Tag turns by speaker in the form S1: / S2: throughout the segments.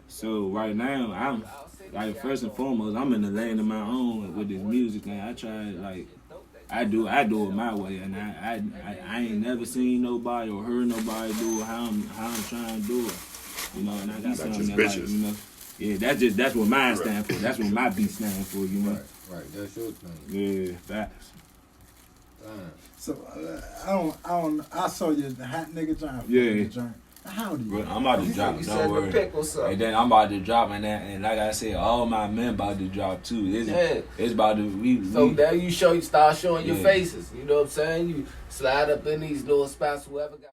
S1: So right now, I'm like first and foremost, I'm in the lane of my own with this music thing. I try like I do it my way, and I ain't never seen nobody or heard nobody do it how I'm trying to do it. You know, and I got something that like, you know, yeah, that's what mine stand for. That's what my beat stand for. You know,
S2: right. That's your thing.
S1: Yeah, facts.
S3: So I saw you the hot nigga joint.
S1: Yeah.
S3: How do you?
S1: Bro, I'm about to drop.
S2: You
S1: Don't
S2: said
S1: worry.
S2: the pickle something.
S1: And then I'm about to drop, and like I said, all my men about to drop too. It's about to
S2: So there you start showing your faces. You know what I'm saying? You slide up in these little spots. Whoever got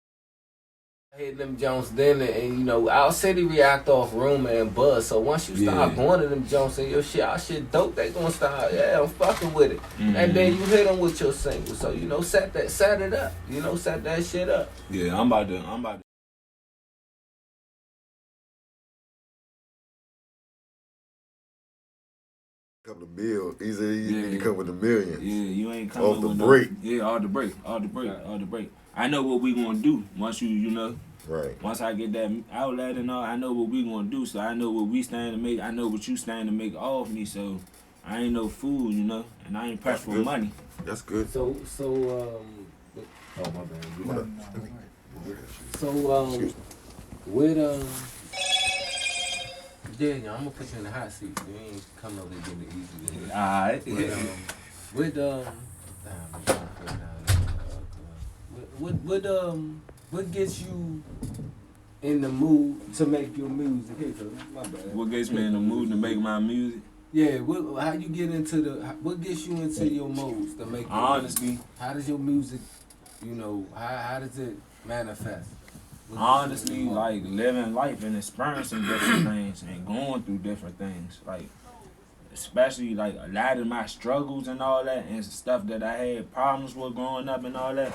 S2: hitting them Jones then, and you know our city react off rumor and buzz. So once you start going to them Jones and your shit, our shit dope. They gonna start, I'm fucking with it. And then you hit them with your single. So you know set it up. You know set that shit up.
S1: Yeah, I'm about to.
S4: Couple of bills. He said you come with the millions.
S1: Yeah, you ain't coming
S4: off the
S1: with
S4: break.
S1: Off the break. I know what we gonna do once you know.
S4: Right.
S1: Once I get that outlet and all, I know what we gonna do. So I know what we stand to make. I know what you stand to make off me. So I ain't no fool, you know, and I ain't pressed for money.
S4: That's good.
S2: Oh my bad. I'm gonna put you in the hot seat. You ain't come over here getting it easy.
S1: Alright.
S2: What gets you in the mood to make your music? Hey, my bad.
S1: What gets me in the mood to make my music?
S2: Yeah, how you get into what gets you into your modes to make?
S1: Honestly,
S2: how does your music, you know, how does it manifest?
S1: Honestly, like living life and experiencing different things and going through different things, like especially like a lot of my struggles and all that and stuff that I had problems with growing up and all that.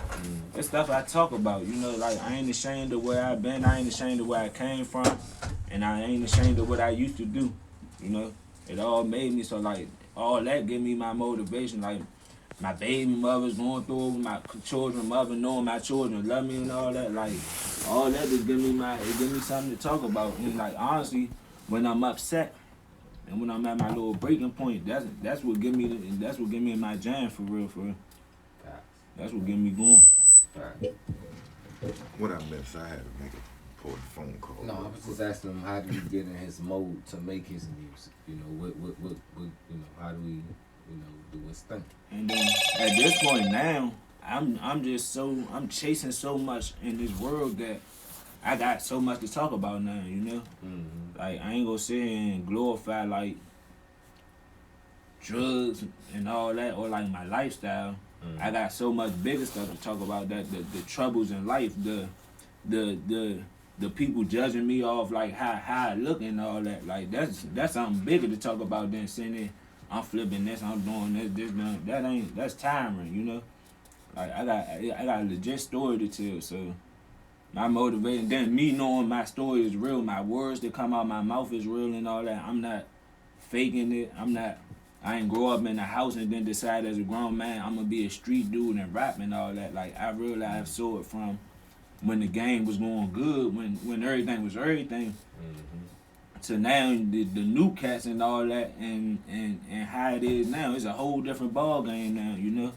S1: It's stuff I talk about, you know, like I ain't ashamed of where I've been, I ain't ashamed of where I came from, and I ain't ashamed of what I used to do, you know. It all made me so like all that give me my motivation, like my baby mother's going through it with my children, mother knowing my children love me and all that, like all that just give me something to talk about. And like honestly, when I'm upset and when I'm at my little breaking point, that's what give me my jam for real. That's what get me going.
S4: What I missed, I had to make a phone call.
S2: No, I was just asking him how do you get in his mode to make his music? You know, what you know, how do we, you know, do his thing?
S1: And then at this point now, I'm chasing so much in this world that I got so much to talk about now, you know? Like I ain't gonna sit here and glorify like drugs and all that or like my lifestyle. I got so much bigger stuff to talk about, that the troubles in life, the people judging me off like how I look and all that. Like that's something bigger to talk about than sitting there, I'm flipping this, I'm doing this. That's tiring, you know. Like I got a legit story to tell, so my motivation. Then me knowing my story is real, my words that come out my mouth is real and all that. I'm not faking it. I ain't grow up in a house and then decide as a grown man I'm gonna be a street dude and rap and all that. Like I realized I saw it from when the game was going good, when everything was everything. To now the new cats and all that and how it is now, it's a whole different ball game now, you know.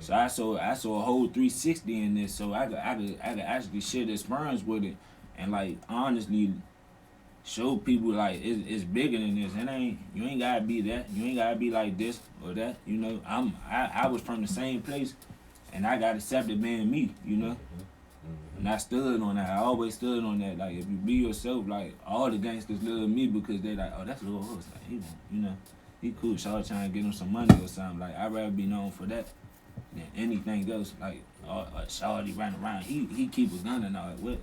S1: So I saw a whole 360 in this, so I could actually share the experience with it and like honestly show people like it's bigger than this. You ain't gotta be that. You ain't gotta be like this or that. You know, I was from the same place, and I got accepted being me. You know, and I stood on that. I always stood on that. Like if you be yourself, like all the gangsters love me because they like, oh, that's Lil Horsey. Like he, you know, he cool. Shawty trying to get him some money or something. Like I'd rather be known for that than anything else. Like Shawty running around, he keep a gun and all that. What?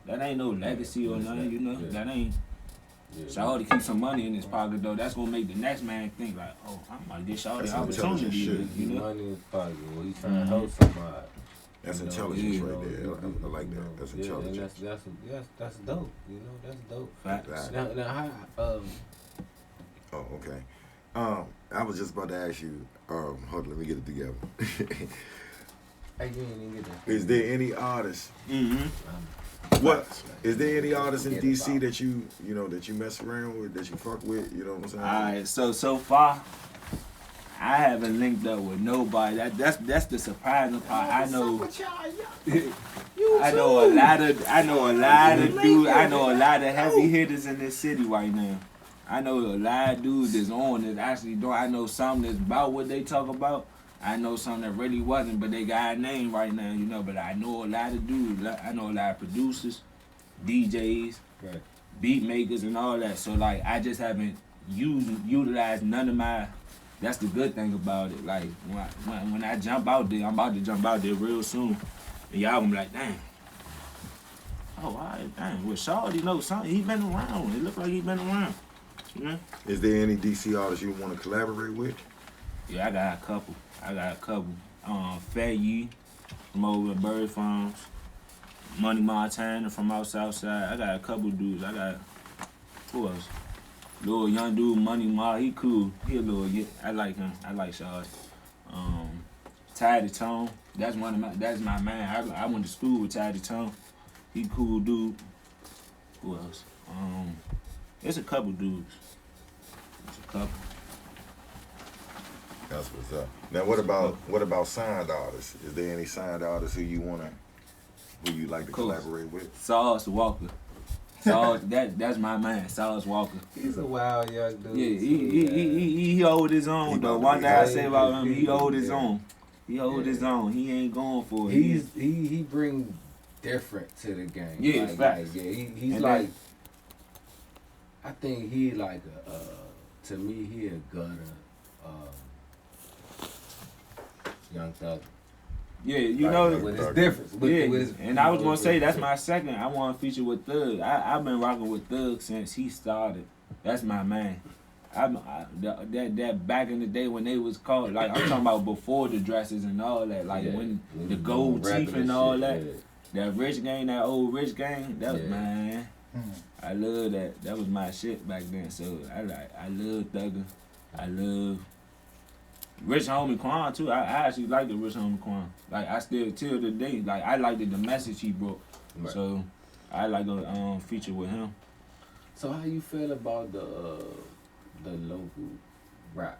S1: That ain't no legacy or nothing, you know. That ain't. Shawty keep some money in his pocket though. That's gonna make the next man think like, oh, I'm gonna get Shawty opportunity. You know.
S2: Money in his pocket. Well, he's trying to help somebody.
S4: That's intelligence right there. I like that. That's intelligence.
S2: That's dope. You know, that's dope.
S1: Facts.
S2: Now, how?
S4: Oh, okay. I was just about to ask you. Hold on, let me get it together.
S2: Hey, you ain't even get that.
S4: Is there any artists What is there any artists in DC that you know that you mess around with, that you fuck with? You know what I'm saying?
S1: Alright, so far, I haven't linked up with nobody. That's the surprising part. I know a lot of dudes. I know a lot of heavy hitters in this city right now. I know a lot of dudes that's on that actually doing. I know some that's about what they talk about. I know some that really wasn't, but they got a name right now, you know. But I know a lot of dudes. I know a lot of producers, DJs,
S2: Right.
S1: beat makers, and all that. So like, I just haven't utilized none of my. That's the good thing about it. Like when I jump out there, I'm about to jump out there real soon, and y'all gonna be like, damn. Oh, all right, damn. Well, Shawty knows something. He been around. It look like he been around. You know?
S4: Is there any DC artists you want to collaborate with?
S1: Yeah, I got a couple. Fat Yee from over at Bird Farms. Money Montana from out Southside. I got a couple dudes. I got, who else? Little young dude, Money Ma, he cool. He a little, I like him. I like Shawty. Tidy Tone, that's my man. I went to school with Tidy Tone. He cool dude. Who else? There's a couple dudes. There's a couple.
S4: That's what's up. Now, what about signed artists? Is there any signed artists who you like to collaborate with?
S1: Sauce Walker. Sauce, that's my man, Sauce Walker.
S2: He's a wild young dude.
S1: Yeah, he hold his own though. One thing I say about him, he hold his own. He hold his own. He ain't going for it.
S2: He bring different to the game.
S1: Yeah, facts.
S2: He's
S1: and
S2: like. I think he like to me he a gutter. Young Thug.
S1: Yeah, you know.
S2: With his difference.
S1: And I was gonna say that's my second. I want to feature with Thug. I've been rocking with Thug since he started. That's my man. That back in the day when they was called, like I'm talking about before the dresses and all that, like when the gold teeth and all that. That rich gang, that old rich gang, that was man. I love that. That was my shit back then. So I love Thugger. I love Rich Homie Quan too. I actually like the Rich Homie Quan. Like I still till today, like I liked the message he brought. Right. So I like a feature with him.
S2: So how you feel about the local rap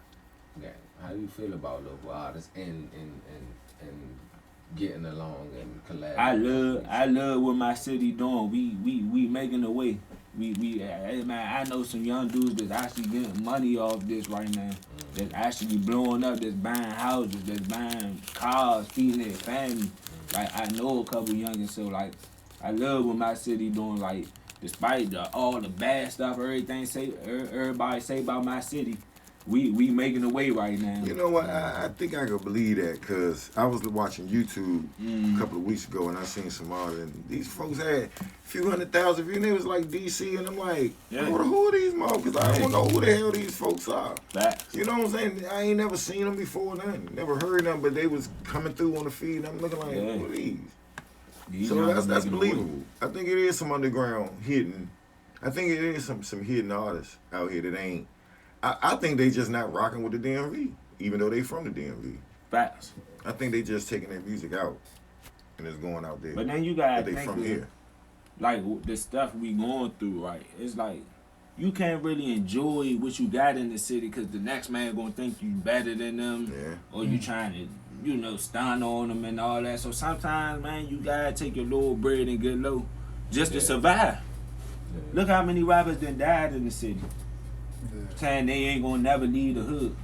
S2: game? How do you feel about local artists and getting along and collaborating?
S1: I love what my city doing. We making a way. Man, I know some young dudes that's actually getting money off this right now. That's actually blowing up, that's buying houses, that's buying cars, feeding their family. Like I know a couple youngins, so like I love what my city doing. Like despite all the bad stuff, everybody say about my city, we making a way right now.
S4: You know what? I think I could believe that because I was watching YouTube a couple of weeks ago and I seen some artists and these folks had a few 100,000 views and it was like DC and I'm like, who are these motherfuckers? I don't know who the hell these folks are.
S1: Facts.
S4: You know what I'm saying? I ain't never seen them before, nothing. Never heard them, but they was coming through on the feed and I'm looking like, who are these? So that's believable. I think it is some underground hidden. I think it is some hidden artists out here that ain't. I think they just not rocking with the DMV, even though they from the DMV.
S1: Facts.
S4: I think they just taking their music out and it's going out there.
S1: But then you gotta
S4: they
S1: think
S4: from here.
S1: Like the stuff we going through, right? It's like you can't really enjoy what you got in the city because the next man gonna think you better than them, or you trying to, stun on them and all that. So sometimes, man, you gotta take your little bread and get low just to survive. Yeah. Look how many rappers done died in the city. Saying they ain't gonna never leave the hood.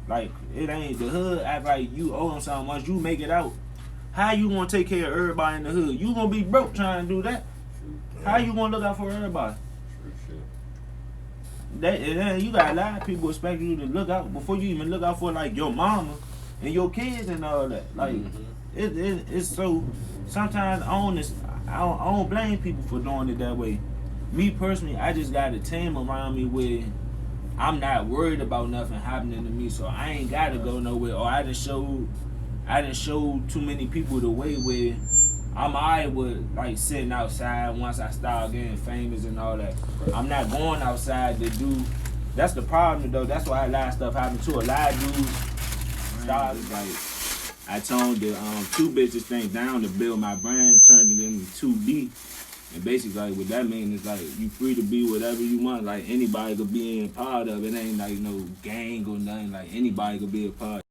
S1: Like, it ain't the hood act like you owe them something once you make it out. How you gonna take care of everybody in the hood? You gonna be broke trying to do that. How you gonna look out for everybody? You got a lot of people expect you to look out before you even look out for like your mama and your kids and all that. Like it's so sometimes I don't blame people for doing it that way. Me personally, I just got a team around me where I'm not worried about nothing happening to me, so I ain't gotta go nowhere. Or I didn't show too many people the way where I'm alright with like sitting outside once I start getting famous and all that. I'm not going outside to do. That's the problem though. That's why a lot of stuff happened to a lot of dudes. Start like I toned the 2bitches thing down to build my brand, turned it into 2B. And basically, like, what that means is, like, you free to be whatever you want. Like, anybody could be in part of it. It ain't, like, no gang or nothing. Like, anybody could be a part.